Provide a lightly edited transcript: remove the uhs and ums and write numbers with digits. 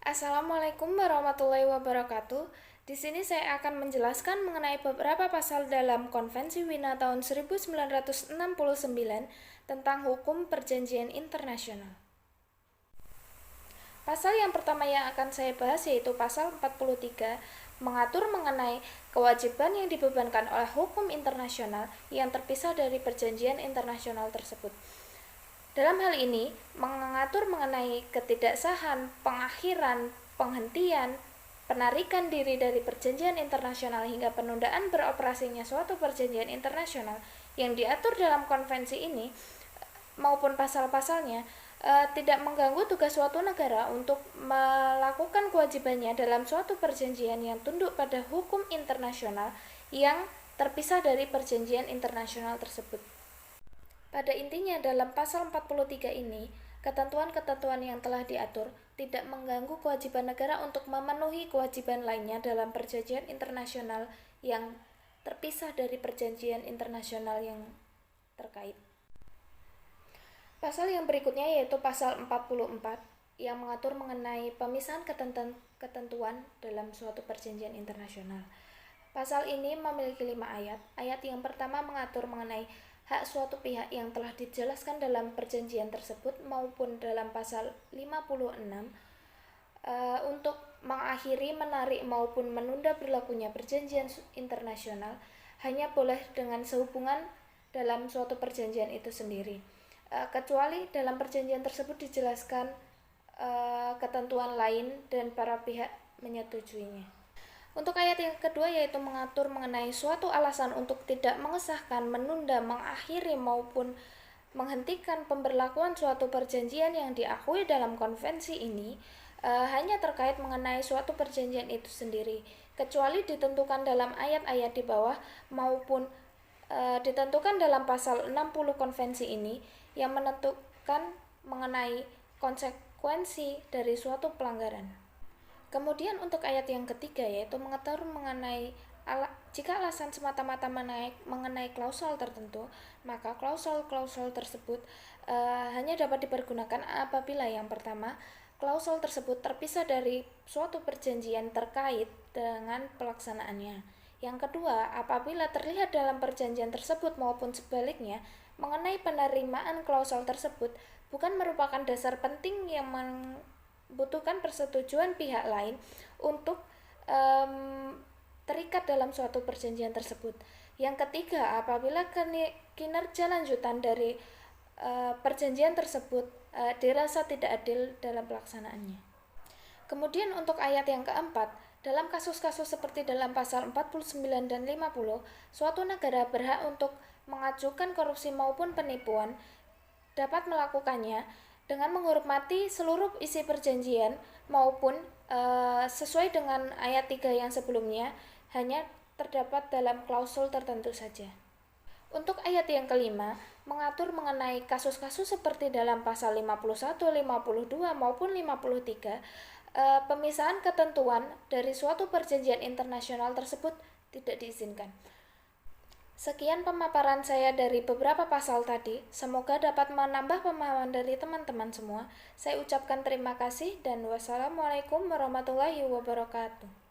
Assalamualaikum warahmatullahi wabarakatuh. Di sini saya akan menjelaskan mengenai beberapa pasal dalam Konvensi Wina tahun 1969 tentang hukum perjanjian internasional. Pasal yang pertama yang akan saya bahas yaitu pasal 43, mengatur mengenai kewajiban yang dibebankan oleh hukum internasional yang terpisah dari perjanjian internasional tersebut. Dalam hal ini, mengatur mengenai ketidaksahan, pengakhiran, penghentian, penarikan diri dari perjanjian internasional hingga penundaan beroperasinya suatu perjanjian internasional yang diatur dalam konvensi ini maupun pasal-pasalnya tidak mengganggu tugas suatu negara untuk melakukan kewajibannya dalam suatu perjanjian yang tunduk pada hukum internasional yang terpisah dari perjanjian internasional tersebut. Pada intinya, dalam pasal 43 ini, ketentuan-ketentuan yang telah diatur tidak mengganggu kewajiban negara untuk memenuhi kewajiban lainnya dalam perjanjian internasional yang terpisah dari perjanjian internasional yang terkait. Pasal yang berikutnya yaitu pasal 44 yang mengatur mengenai pemisahan ketentuan dalam suatu perjanjian internasional. Pasal ini memiliki 5 ayat. Ayat yang pertama mengatur mengenai hak suatu pihak yang telah dijelaskan dalam perjanjian tersebut maupun dalam pasal 56 untuk mengakhiri, menarik maupun menunda berlakunya perjanjian internasional hanya boleh dengan sehubungan dalam suatu perjanjian itu sendiri, kecuali dalam perjanjian tersebut dijelaskan ketentuan lain dan para pihak menyetujuinya. Untuk ayat yang kedua yaitu mengatur mengenai suatu alasan untuk tidak mengesahkan, menunda, mengakhiri maupun menghentikan pemberlakuan suatu perjanjian yang diakui dalam konvensi ini hanya terkait mengenai suatu perjanjian itu sendiri, kecuali ditentukan dalam ayat-ayat di bawah maupun ditentukan dalam pasal 60 konvensi ini yang menentukan mengenai konsekuensi dari suatu pelanggaran. Kemudian untuk ayat yang ketiga yaitu mengatur mengenai jika alasan semata-mata mengenai klausul tertentu, maka klausul tersebut hanya dapat dipergunakan apabila yang pertama, klausul tersebut terpisah dari suatu perjanjian terkait dengan pelaksanaannya. Yang kedua, apabila terlihat dalam perjanjian tersebut maupun sebaliknya mengenai penerimaan klausul tersebut bukan merupakan dasar penting yang membutuhkan persetujuan pihak lain untuk terikat dalam suatu perjanjian tersebut. Yang ketiga, apabila kinerja lanjutan dari perjanjian tersebut dirasa tidak adil dalam pelaksanaannya. Kemudian untuk ayat yang keempat, dalam kasus-kasus seperti dalam pasal 49 dan 50, suatu negara berhak untuk mengajukan korupsi maupun penipuan dapat melakukannya dengan menghormati seluruh isi perjanjian maupun sesuai dengan ayat 3 yang sebelumnya hanya terdapat dalam klausul tertentu saja. Untuk ayat yang kelima, mengatur mengenai kasus-kasus seperti dalam pasal 51, 52 maupun 53, pemisahan ketentuan dari suatu perjanjian internasional tersebut tidak diizinkan. Sekian pemaparan saya dari beberapa pasal tadi, semoga dapat menambah pemahaman dari teman-teman semua. Saya ucapkan terima kasih dan wassalamualaikum warahmatullahi wabarakatuh.